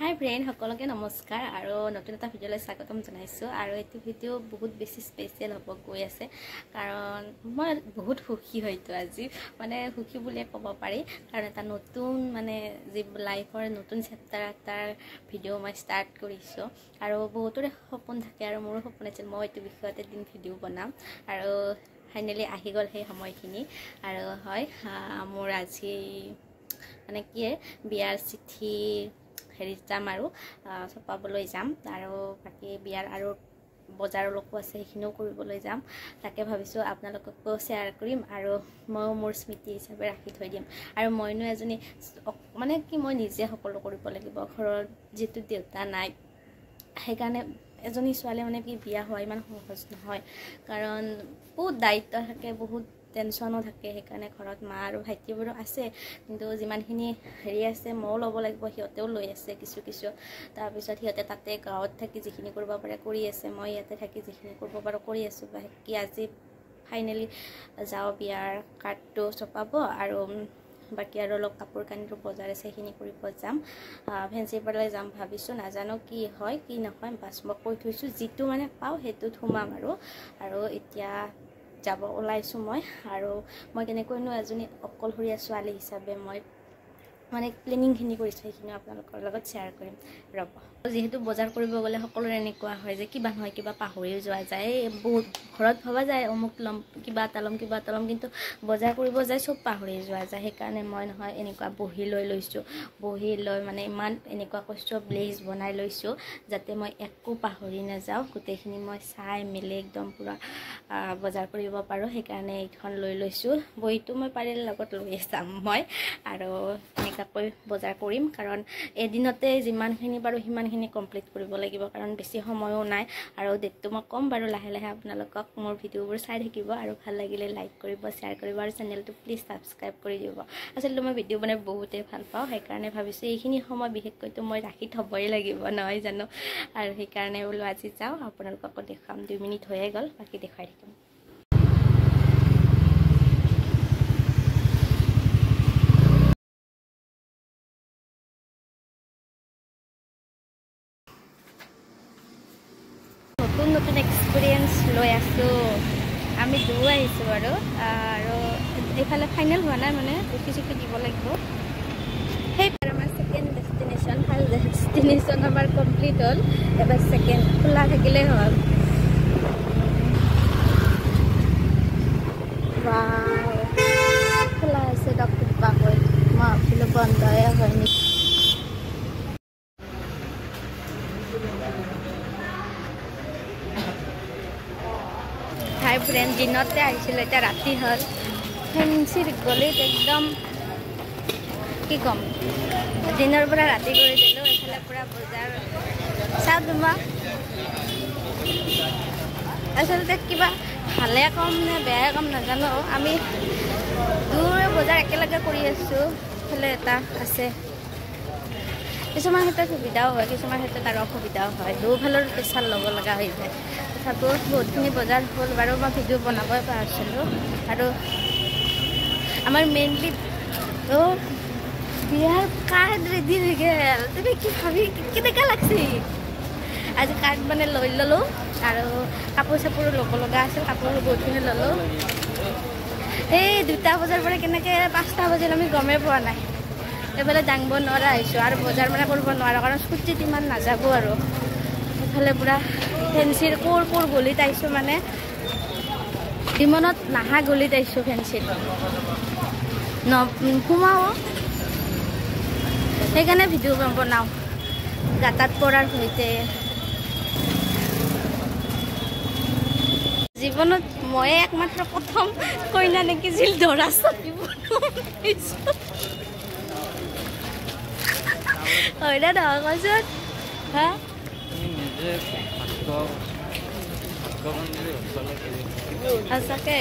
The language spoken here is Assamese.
हाय फ्रेंड সকলকে নমস্কাৰ আৰু নতুন এটা ভিডিঅলৈ স্বাগতম জনাইছো আৰু এই ভিডিঅ বহুত বেছি স্পেশাল হ'ব গৈ আছে কাৰণ মই বহুত সুখী হয়তো আজি মানে সুখী বুলি ক'ব পাৰি কাৰণ এটা নতুন মানে যে লাইফৰ নতুন চেপ্টাৰ এটাৰ ভিডিঅ মই ষ্টাৰ্ট কৰিছো আৰু বহুতৰে সপোন থাকে আৰু মোৰো সপোন আছিল মই এই বিষয়তে দিন ভিডিঅ বনাম আৰু ফাইনালি আহি গল সেই সময়খিনি আৰু হয় মোৰ আজি মানে কি বিয়াৰ চিঠি হেৰি যাম আৰু ছপাবলৈ যাম আৰু বাকি বিয়াৰ আৰু বজাৰৰ লোক আছে সেইখিনিও কৰিবলৈ যাম তাকে ভাবিছো আপোনালোককো শ্বেয়াৰ কৰিম আৰু মই মোৰ স্মৃতি হিচাপে ৰাখি থৈ দিম আৰু মইনো এজনী মানে কি মই নিজে সকলো কৰিব লাগিব ঘৰৰ যেটো দেউতা নাই সেইকাৰণে এজনী ছোৱালী মানে কি বিয়া হোৱা ইমান সহজ নহয় কাৰণ বহুত দায়িত্ব থাকে বহুত টেনশনো থাকে সেইকাৰণে ঘৰত মা আৰু ভাইটিবোৰো আছে কিন্তু যিমানখিনি হেৰি আছে মই ল'ব লাগিব হিয়তেও লৈ আছে কিছু তাৰ পিছত হিয়তে তাতে গাঁৱত থাকি যিখিনি কৰিব পাৰে কৰি আছে মই ইয়াতে থাকি যিখিনি কৰিব পাৰো কৰি আছো বাকি আজি ফাইনালি যাও বিয়াৰ কাৰ্ডটো ছপাব আৰু বাকি আৰু অলপ কাপোৰ কানিৰ বজাৰ আছে সেইখিনি কৰিব যাম ফেন্সিৰ পৰা যাম ভাবিছো নাজানো কি হয় কি নহয় বাস মই কৈ থৈছো যিটো মানে পাও হেতুত হুমাম আৰু এতিয়া যাব ওলাইছো মই আৰু মই কেনেকৈনো এজনী অকলহৰীয়া ছোৱালী হিচাপে মই মানে প্লেনিং খিনি কৰিছো সেইখিনি আপোনালোকৰ লগত শ্বেয়াৰ কৰিম ৰব যেহেতু বজাৰ কৰিব গলে সকলোৰে এনেকুৱা হয় যে কিবা নহয় কিবা পাহৰি যোৱা যায় বহুত ঘৰত ভাবা যায় অমুক লম কিবা তালম কিন্তু বজাৰ কৰিব যায় সব পাহৰি যোৱা যায় সেইকাৰণে মই নহয় এনেকুৱা বহি লৈ লৈছো বহি লৈ মানে ইমান এনেকুৱা কষ্ট ব্লেজ বনাই লৈছো যাতে মই একো পাহৰি নাযাও গোটেইখিনি মই চাই মিলি একদম পুৰা বজাৰ কৰিব পাৰো সেইকাৰণে এইখন লৈ লৈছো বহিটো মই পাৰিলে লগত লৈ যাম মই আৰু এনেকৈ বজাৰ কৰিম কাৰণ এদিনতে যিমানখিনি পাৰো সিমানখিনি কমপ্লিট কৰিব লাগিব কাৰণ বেছি সময়ও নাই আৰু ডেটটো মই কম বাৰু লাহে লাহে আপোনালোকক মোৰ ভিডিঅ'বোৰ চাই থাকিব আৰু ভাল লাগিলে লাইক কৰিব শ্বেয়াৰ কৰিব আৰু চেনেলটো প্লিজ সাবস্ক্ৰাইব কৰি দিব আচলতে মই ভিডিঅ' বনাই বহুতেই ভাল পাওঁ সেইকাৰণে ভাবিছো এইখিনি সময় বিশেষকৈতো মই ৰাখি থবই লাগিব নহয় জানো আৰু সেইকাৰণে বোলো আজি যাওঁ আপোনালোকক দেখাম 2 মিনিট হৈয়ে গ'ল বাকি দেখাই থাকিম নতুন এক্সপেৰিয়েন্স লৈ আছো আমি দূৰ আহিছো আৰু এইফালে ফাইনেল হোৱা নাই মানে দেখি দিব লাগিব সেই আমাৰ সেকেন্ড ডেস্টিনেশন ভাল ডেস্টিনেশন আমাৰ কমপ্লিট হল এবাৰ সেকেন্ড খোলা থাকিলে হ'ল বাও খোলা আছে ডক্টৰ বাকৈ মই ভাবিলো বন্ধই হয় নেকি हाय फ्रेंड दिनते आइसिले এটা ৰাতি হল ফেন্সিৰ গলিত একদম কি কম দিনৰ পৰা ৰাতি কৰি দিলো এফালে পুৰা বজাৰ চাও তোমা আসলতে কিবা ভালে কম নে বেয়া কম নাজানো আমি দূৰ বজাৰ একেলগে কৰি আছো ফলে এটা আছে কিছুমান ক্ষেত্ৰত সুবিধাও হয় কিছুমান ক্ষেত্ৰত আৰু অসুবিধাও হয় দুফালৰ প্ৰেছাৰ ল'ব লগা হৈ যায় তথাপিও বহুতখিনি বজাৰ হ'ল বাৰু মই ভিডিঅ' বনাবই পাৰিছিলোঁ আৰু আমাৰ মেইনলি বিয়াৰ কাৰ্ড ৰেডি হৈ গ'ল তুমি কি ভাবি কেনেকুৱা লাগছে আজি কাৰ্ড মানে লৈ ল'লোঁ আৰু কাপোৰ চাপোৰো ল'ব লগা আছিল কাপোৰ বহুতখিনি ল'লোঁ এই 2টা বজাৰ পৰা কেনেকৈ 5টা বজাত আমি গমেই পোৱা নাই এফালে দাঙব নোৱাৰা হৈছো আৰু বজাৰ মানে কৰিব নোৱাৰা কাৰণ স্কুটিত ইমান নাযাব আৰু এফালে পুৰা ফেন্সিৰ কোৰ গলিত আইছো মানে দিমনত নাহা গলিত আইছো ফেন্সিৰ সোমাও সেইকাৰণে ভিডিঅ' বনাও গাঁতাত পৰাৰ সৈতে জীৱনত মই একমাত্ৰ প্ৰথম কইনা নেকি জিল দৰা চকিব হয় না নহয় কচোন হা সঁচাকে